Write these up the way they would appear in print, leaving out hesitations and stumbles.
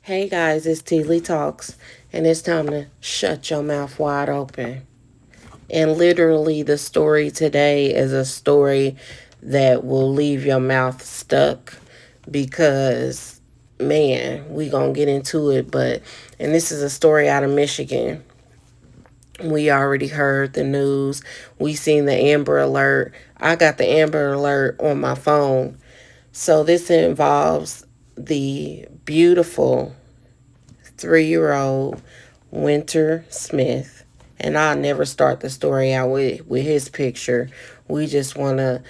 Hey guys, it's Teely Talks, and it's time to shut your mouth wide open. And literally, the story today is a story that will leave your mouth stuck because, man, we gonna get into it. And this is a story out of Michigan. We already heard the news. We seen the Amber Alert. I got the Amber Alert on my phone. So this involves the beautiful 3-year-old Wynter Smith. And I'll never start the story out with his picture. We just want to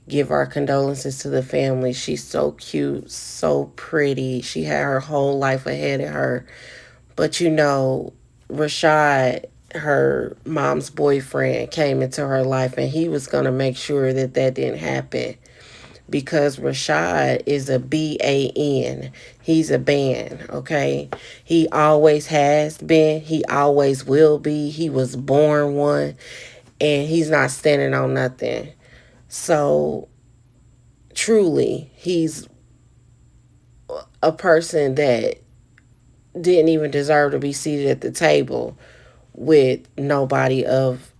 give our condolences to the family. She's so cute, so pretty. She had her whole life ahead of her. But Rashad, her mom's boyfriend, came into her life and he was going to make sure that didn't happen because Rashad is a BAN. He's a BAN, okay? He always has been. He always will be. He was born one, and he's not standing on nothing. So, truly, he's a person that didn't even deserve to be seated at the table with nobody of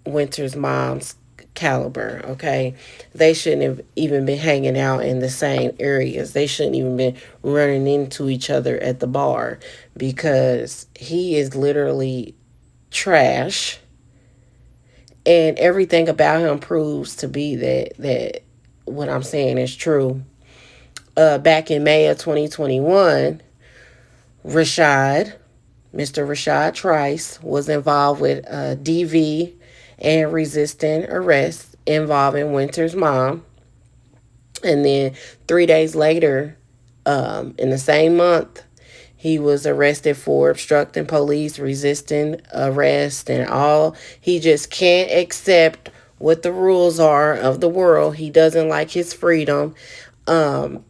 Wynter's mom's caliber, okay? They shouldn't have even been hanging out in the same areas. They shouldn't even been running into each other at the bar because he is literally trash and everything about him proves to be that what I'm saying is true. Back in May of 2021, Rashad, Mr. Rashad Trice, was involved with DV and resisting arrest involving Wynter's mom. And then 3 days later, in the same month, he was arrested for obstructing police, resisting arrest, and all. He just can't accept what the rules are of the world. He doesn't like his freedom. It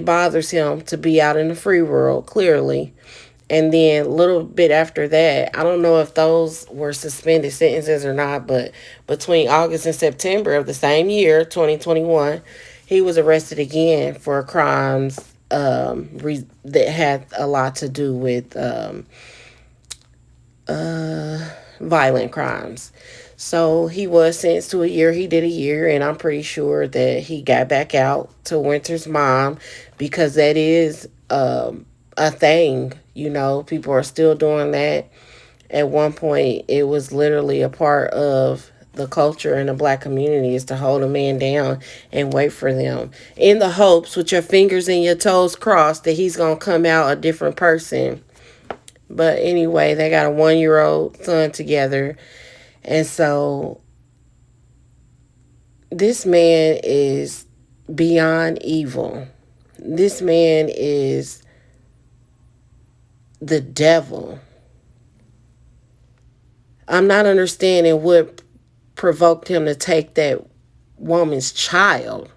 bothers him to be out in the free world, clearly. And then a little bit after that, I don't know if those were suspended sentences or not, but between August and September of the same year, 2021, he was arrested again for crimes that had a lot to do with violent crimes. So he was sentenced to a year. He did a year, and I'm pretty sure that he got back out to Wynter's mom because that is a thing. People are still doing that. At one point, it was literally a part of the culture in the black community is to hold a man down and wait for them in the hopes with your fingers and your toes crossed that he's going to come out a different person. But anyway, they got a 1-year-old son together. And so this man is beyond evil. This man is the devil. I'm not understanding what provoked him to take that woman's child.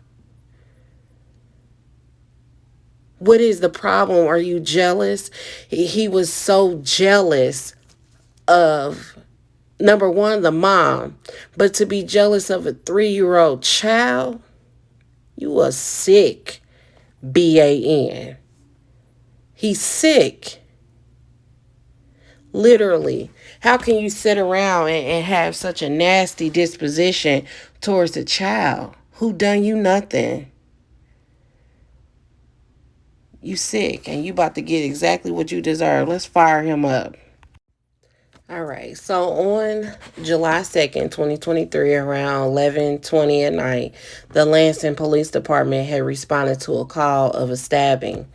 What is the problem? Are you jealous? He was so jealous of, number one, the mom, but to be jealous of a 3-year-old child, you are sick, BAN. He's sick. Literally. How can you sit around and have such a nasty disposition towards a child who done you nothing? You sick and you about to get exactly what you deserve. Let's fire him up. All right. So on July 2nd, 2023, around 11:20 at night, the Lansing Police Department had responded to a call of a stabbing.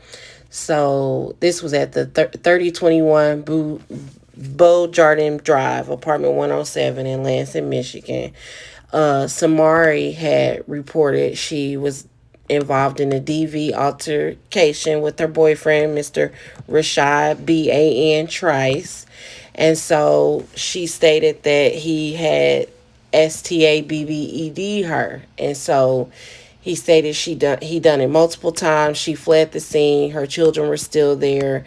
So this was at the 3021 Beau Jardin Drive, apartment 107 in Lansing, Michigan. Samari had reported she was involved in a DV altercation with her boyfriend, Mr. Rashad BAN Trice. And so she stated that he had STABBED her. And so he stated he done it multiple times. She fled the scene. Her children were still there,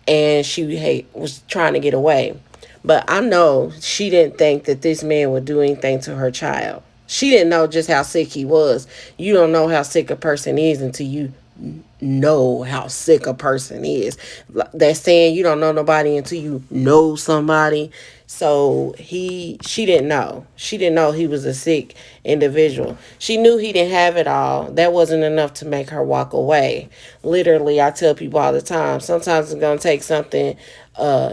and she was trying to get away. But I know she didn't think that this man would do anything to her child. She didn't know just how sick he was. You don't know how sick a person is until you know how sick a person is. That saying, you don't know nobody until you know somebody. So she didn't know. She didn't know he was a sick individual. She knew he didn't have it all. That wasn't enough to make her walk away. Literally, I tell people all the time, sometimes it's going to take something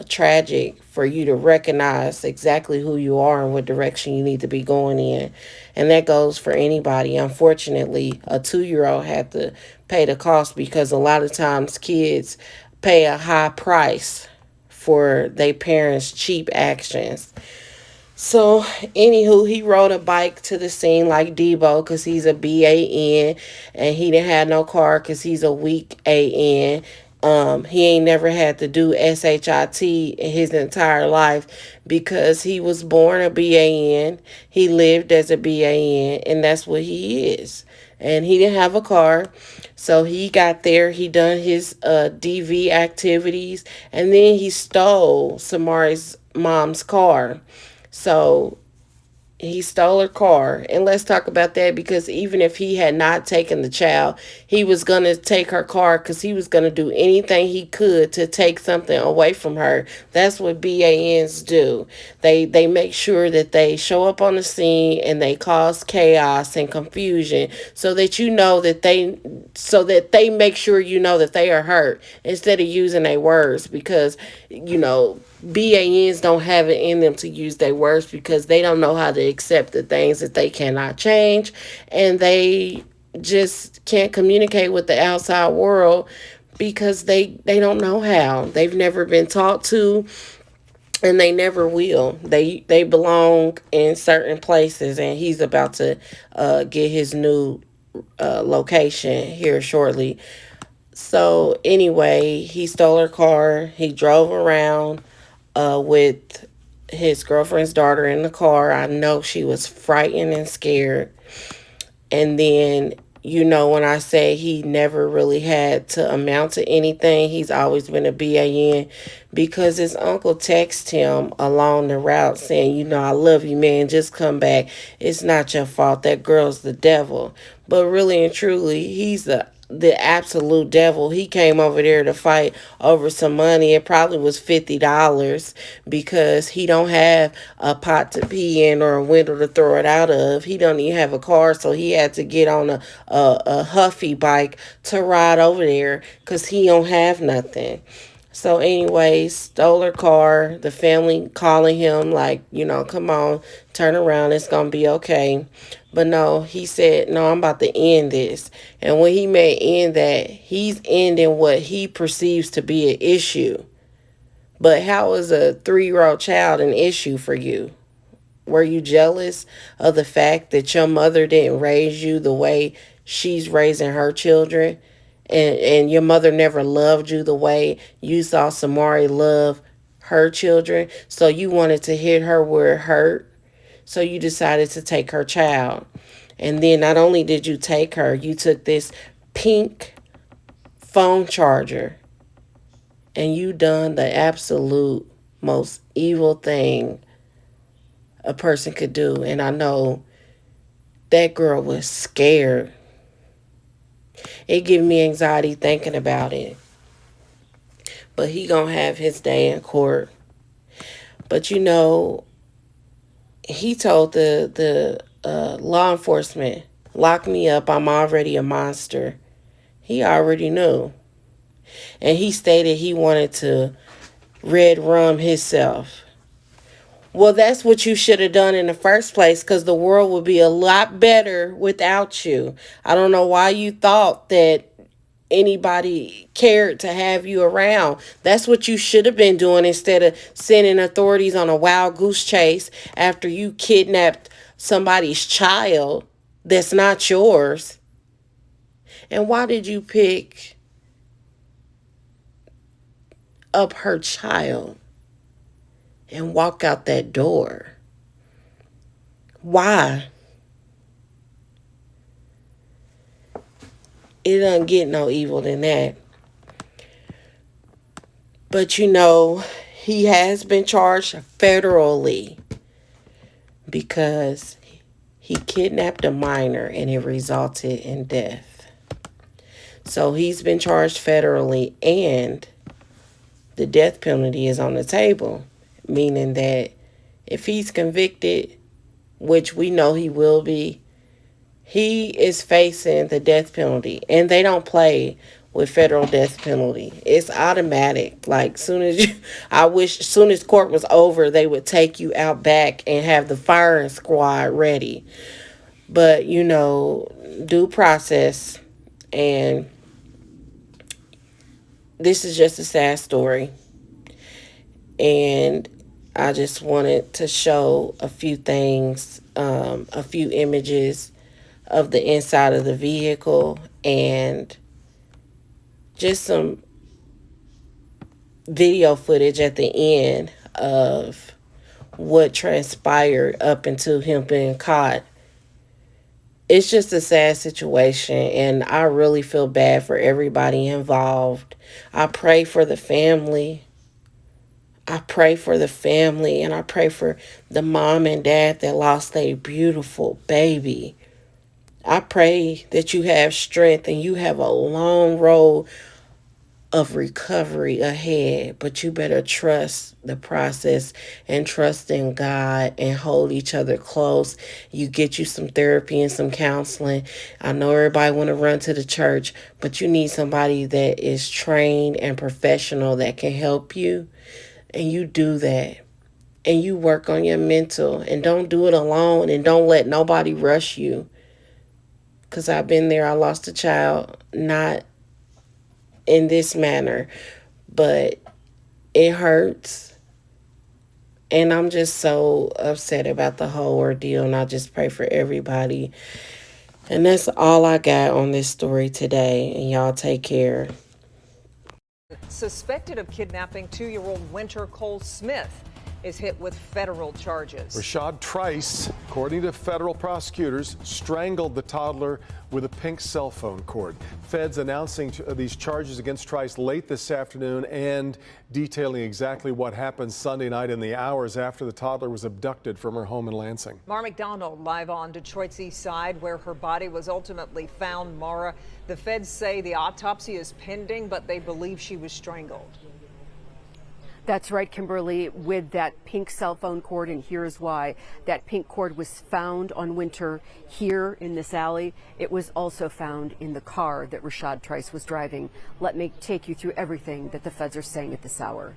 tragic for you to recognize exactly who you are and what direction you need to be going in. And that goes for anybody. Unfortunately, a 2-year-old had to pay the cost because a lot of times kids pay a high price for their parents' cheap actions. So, anywho, he rode a bike to the scene like Debo because he's a BAN, and he didn't have no car because he's a weak AN. He ain't never had to do SHIT in his entire life because he was born a BAN. He lived as a BAN, and that's what he is. And he didn't have a car, so he got there. He done his DV activities, and then he stole Samari's mom's car. So he stole her car. And let's talk about that because even if he had not taken the child, he was going to take her car because he was going to do anything he could to take something away from her. That's what BANs do. They make sure that they show up on the scene and they cause chaos and confusion so that you know that they make sure you know that they are hurt instead of using their words because, you know, BANs don't have it in them to use their words because they don't know how to accept the things that they cannot change, and they just can't communicate with the outside world because they don't know how. They've never been taught to, and they never will. They belong in certain places, and he's about to get his new location here shortly. So anyway, he stole her car. He drove around with his girlfriend's daughter in the car. I know she was frightened and scared. And then, you know, when I say he never really had to amount to anything, he's always been a BAN because his uncle texted him along the route saying, you know, I love you, man. Just come back. It's not your fault. That girl's the devil. But really and truly, he's the absolute devil. He came over there to fight over some money. It probably was $50 because he don't have a pot to pee in or a window to throw it out of. He don't even have a car, so he had to get on a Huffy bike to ride over there because he don't have nothing. So anyways, stole her car. The family calling him like, you know, come on, turn around. It's going to be okay. But no, he said, no, I'm about to end this. And when he may end that, he's ending what he perceives to be an issue. But how is a 3-year-old child an issue for you? Were you jealous of the fact that your mother didn't raise you the way she's raising her children? And your mother never loved you the way you saw Samari love her children. So you wanted to hit her where it hurt. So you decided to take her child. And then not only did you take her, you took this pink phone charger and you done the absolute most evil thing a person could do. And I know that girl was scared. It gave me anxiety thinking about it. But he gonna have his day in court. But you know, he told the law enforcement, lock me up, I'm already a monster. He already knew. And he stated he wanted to red rum himself. Well, that's what you should have done in the first place because the world would be a lot better without you. I don't know why you thought that anybody cared to have you around. That's what you should have been doing instead of sending authorities on a wild goose chase after you kidnapped somebody's child that's not yours. And why did you pick up her child and walk out that door? Why? It doesn't get no evil than that. But you know, he has been charged federally because he kidnapped a minor and it resulted in death. So he's been charged federally, and the death penalty is on the table, meaning that if he's convicted, which we know he will be, he is facing the death penalty. And they don't play with federal death penalty. It's automatic. Like, soon as court was over, they would take you out back and have the firing squad ready. But, due process, and this is just a sad story. And I just wanted to show a few things, a few images of the inside of the vehicle, and just some video footage at the end of what transpired up until him being caught. It's just a sad situation, and I really feel bad for everybody involved. I pray for the family. And I pray for the mom and dad that lost their beautiful baby. I pray that you have strength and you have a long road of recovery ahead, but you better trust the process and trust in God and hold each other close. You get you some therapy and some counseling. I know everybody want to run to the church, but you need somebody that is trained and professional that can help you, and you do that. And you work on your mental, and don't do it alone, and don't let nobody rush you. Because I've been there. I lost a child, not in this manner, but it hurts. And I'm just so upset about the whole ordeal, and I just pray for everybody. And that's all I got on this story today, and y'all take care. Suspected of kidnapping 2-year-old Wynter Smith is hit with federal charges. Rashad Trice, according to federal prosecutors, strangled the toddler with a pink cell phone cord. Feds announcing these charges against Trice late this afternoon and detailing exactly what happened Sunday night in the hours after the toddler was abducted from her home in Lansing. Mara McDonald live on Detroit's east side where her body was ultimately found. Mara, the feds say the autopsy is pending, but they believe she was strangled. That's right, Kimberly, with that pink cell phone cord, and here's why. That pink cord was found on Wynter here in this alley. It was also found in the car that Rashad Trice was driving. Let me take you through everything that the feds are saying at this hour.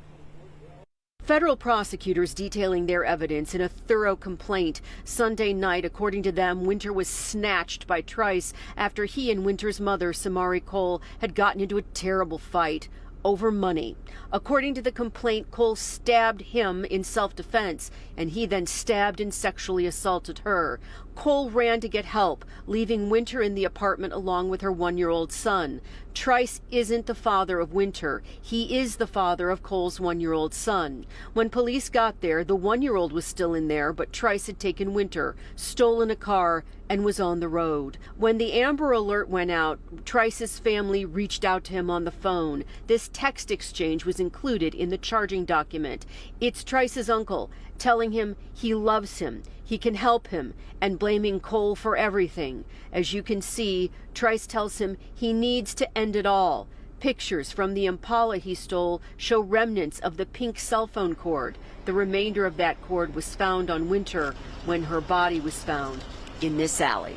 Federal prosecutors detailing their evidence in a thorough complaint. Sunday night, according to them, Wynter was snatched by Trice after he and Wynter's mother, Samari Cole, had gotten into a terrible fight over money. According to the complaint, Cole stabbed him in self-defense, and he then stabbed and sexually assaulted her. Cole ran to get help, leaving Wynter in the apartment along with her 1-year-old son. Trice isn't the father of Wynter. He is the father of Cole's 1-year-old son. When police got there, the 1-year-old was still in there, but Trice had taken Wynter, stolen a car, and was on the road. When the Amber Alert went out, Trice's family reached out to him on the phone. This text exchange was included in the charging document. It's Trice's uncle telling him he loves him, he can help him, and blaming Cole for everything. As you can see, Trice tells him he needs to end it all. Pictures from the Impala he stole show remnants of the pink cell phone cord. The remainder of that cord was found on Wynter when her body was found in this alley.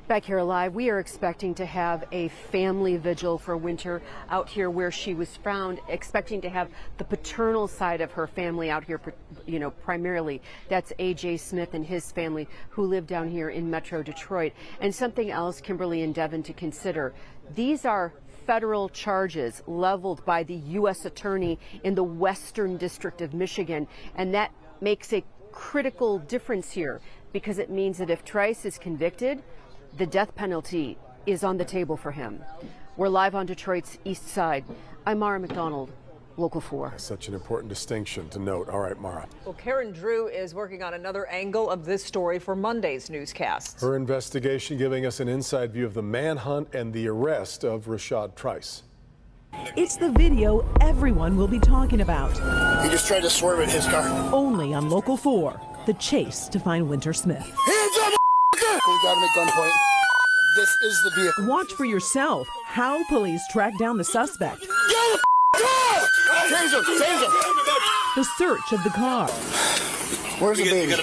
Back here live, we are expecting to have a family vigil for Wynter out here where she was found, expecting to have the paternal side of her family out here, primarily. That's A.J. Smith and his family who live down here in Metro Detroit. And something else, Kimberly and Devin, to consider. These are federal charges leveled by the U.S. Attorney in the Western District of Michigan, and that makes a critical difference here because it means that if Trice is convicted, the death penalty is on the table for him. We're live on Detroit's east side. I'm Mara McDonald, Local 4. That's such an important distinction to note. All right, Mara. Well, Karen Drew is working on another angle of this story for Monday's newscast. Her investigation giving us an inside view of the manhunt and the arrest of Rashad Trice. It's the video everyone will be talking about. He just tried to swerve at his car. Only on Local 4, the chase to find Wynter Smith. Hands up, we got him at gunpoint. This is the vehicle. Watch for yourself how police track down the suspect. Get the car! Change him! The search of the car. Where's the baby?